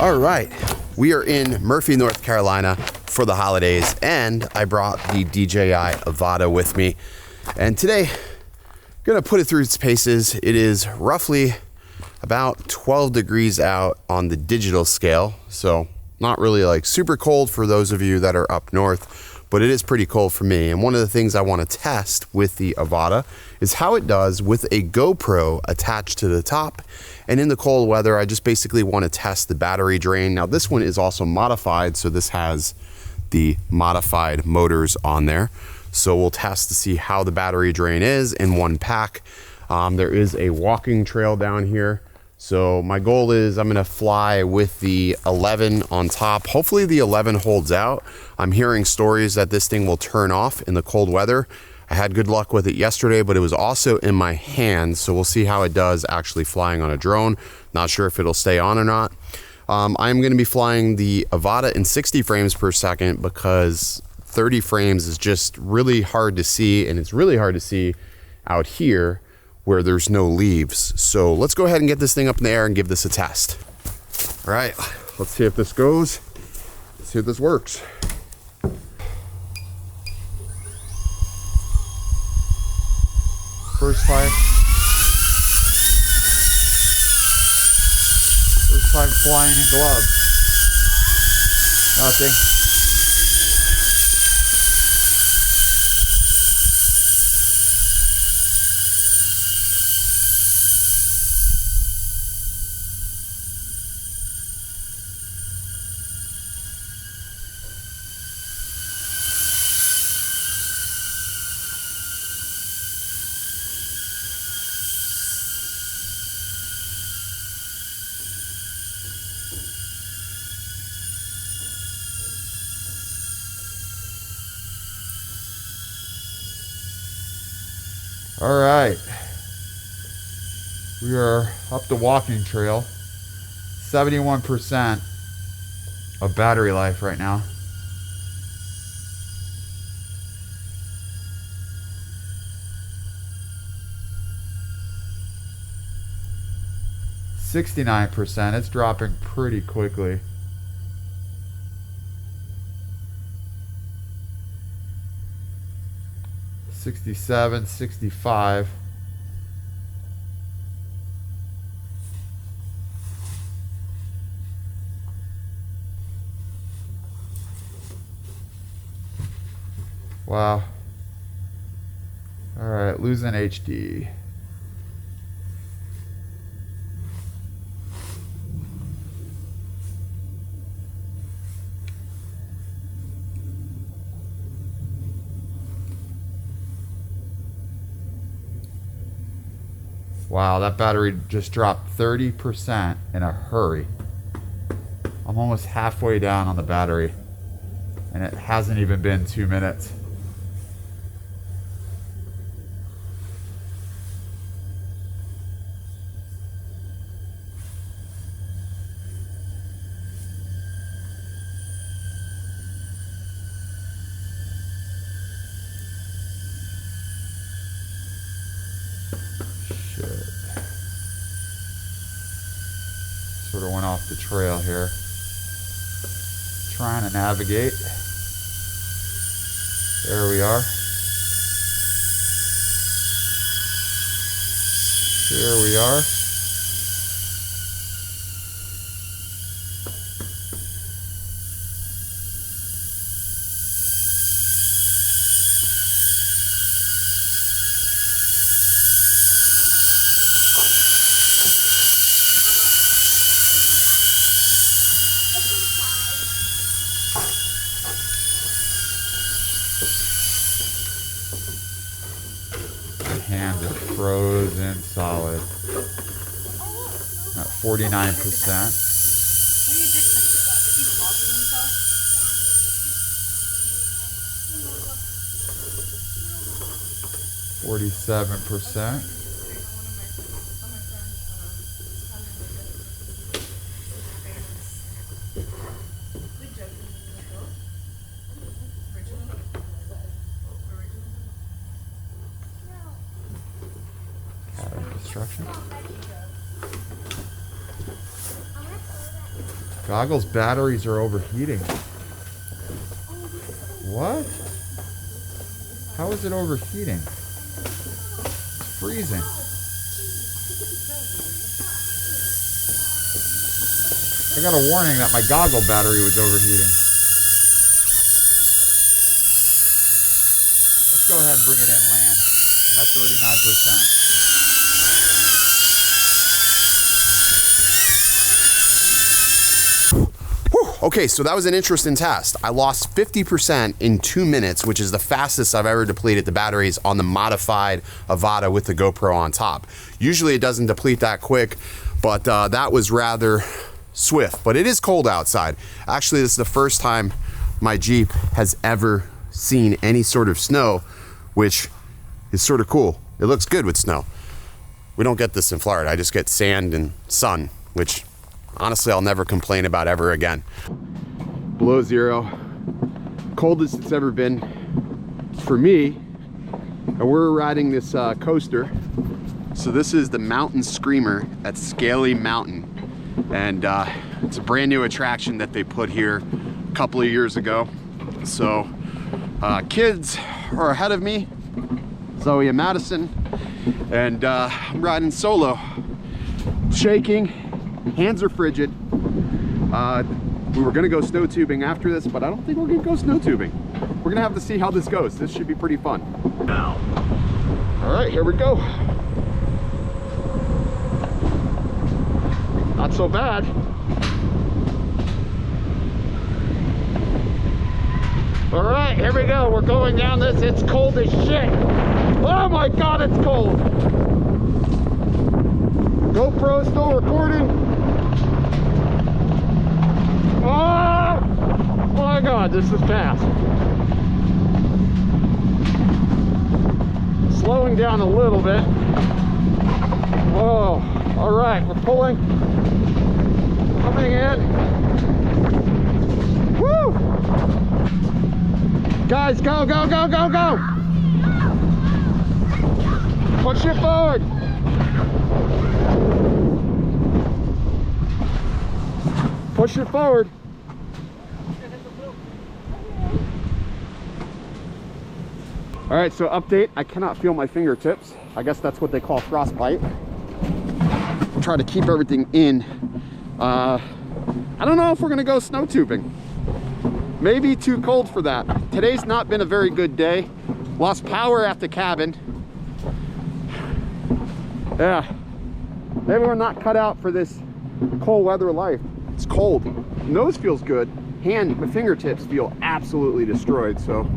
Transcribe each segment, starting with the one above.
All right, we are in Murphy, North Carolina for the holidays, and I brought the DJI Avata with me. And today, I'm gonna put it through its paces. It is roughly about 12 degrees out on the digital scale, so not really like super cold for those of you that are up north, but it is pretty cold for me. And one of the things I want to test with the Avata is how it does with a GoPro attached to the top. And in the cold weather, I just basically want to test the battery drain. Now this one is also modified, so this has the modified motors on there. So we'll test to see how the battery drain is in one pack. There is a walking trail down here. So my goal is I'm gonna fly with the 11 on top. Hopefully the 11 holds out. I'm hearing stories that this thing will turn off in the cold weather. I had good luck with it yesterday, but it was also in my hand. So we'll see how it does actually flying on a drone. Not sure if it'll stay on or not. I'm gonna be flying the Avata in 60 frames per second because 30 frames is just really hard to see, and it's really hard to see out here where there's no leaves. So let's go ahead and get this thing up in the air and give this a test. All right, let's see if this goes. Let's see if this works. First time flying in gloves. Nothing. All right, we are up the walking trail, 71% of battery life right now. %, it's dropping pretty quickly. 67, 65. Wow. All right, losing HD. Wow, that battery just dropped 30% in a hurry. I'm almost halfway down on the battery, and it hasn't even been 2 minutes. Sort of went off the trail here. Trying to navigate. There we are. There we are. Hand is frozen solid. At 49%. 47%. Destruction. Goggles batteries are overheating. What? How is it overheating? It's freezing. I got a warning that my goggle battery was overheating. Let's go ahead and bring it in land. I'm at 39%. Okay, so that was an interesting test. I lost 50% in 2 minutes, which is the fastest I've ever depleted the batteries on the modified Avata with the GoPro on top. Usually it doesn't deplete that quick, but that was rather swift. But it is cold outside. Actually, this is the first time my Jeep has ever seen any sort of snow, which is sort of cool. It looks good with snow. We don't get this in Florida. I just get sand and sun, which honestly, I'll never complain about ever again. Below zero, coldest it's ever been for me. And we're riding this coaster. So this is the Mountain Screamer at Scaly Mountain. And it's a brand new attraction that they put here a couple of years ago. So kids are ahead of me, Zoe and Madison, and I'm riding solo, shaking. Hands are frigid. We were gonna go snow tubing after this, but I don't think we're gonna go snow tubing. We're gonna have to see how this goes. This should be pretty fun. All right, here we go. Not so bad. All right, here we go. We're going down this. It's cold as shit. Oh my God, it's cold. GoPro still recording. Oh my God, this is fast. Slowing down a little bit. Oh, all right, we're pulling. Coming in. Woo! Guys, go, go, go, go, go! Push it forward. Push it forward. All right, so update. I cannot feel my fingertips. I guess that's what they call frostbite. Try to keep everything in. I don't know if we're gonna go snow tubing. Maybe too cold for that. Today's not been a very good day. Lost power at the cabin. Yeah, maybe we're not cut out for this cold weather life. It's cold. Nose feels good. My fingertips feel absolutely destroyed. So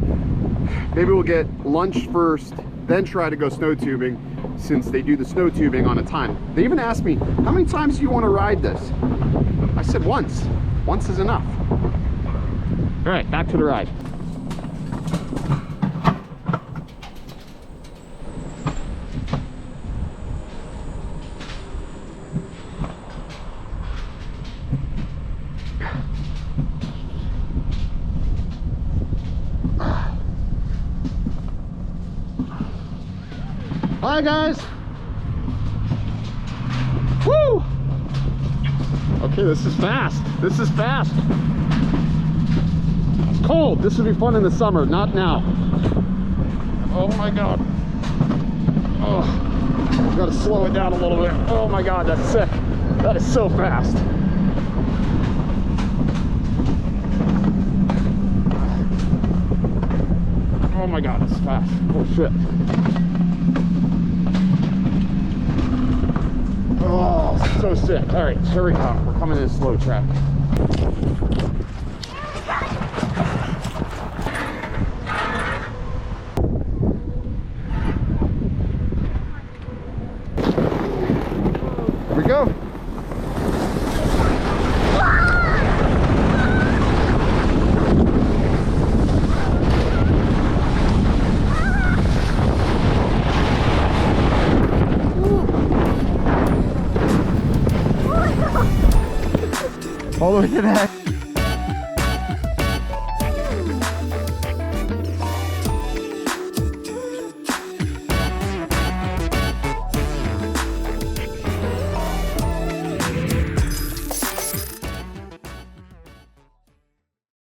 maybe we'll get lunch first, then try to go snow tubing, since they do the snow tubing on a time. They even asked me, how many times do you want to ride this? I said once. Once is enough. All right, back to the ride. Hi guys. Woo! Okay, this is fast. This is fast. It's cold. This would be fun in the summer, not now. Oh my God. Oh, gotta slow it down a little bit. Oh my God, that's sick. That is so fast. Oh my God, it's fast. Oh shit. Oh, so sick. All right, here we go. We're coming in slow track. Here we go. All the way to the edge.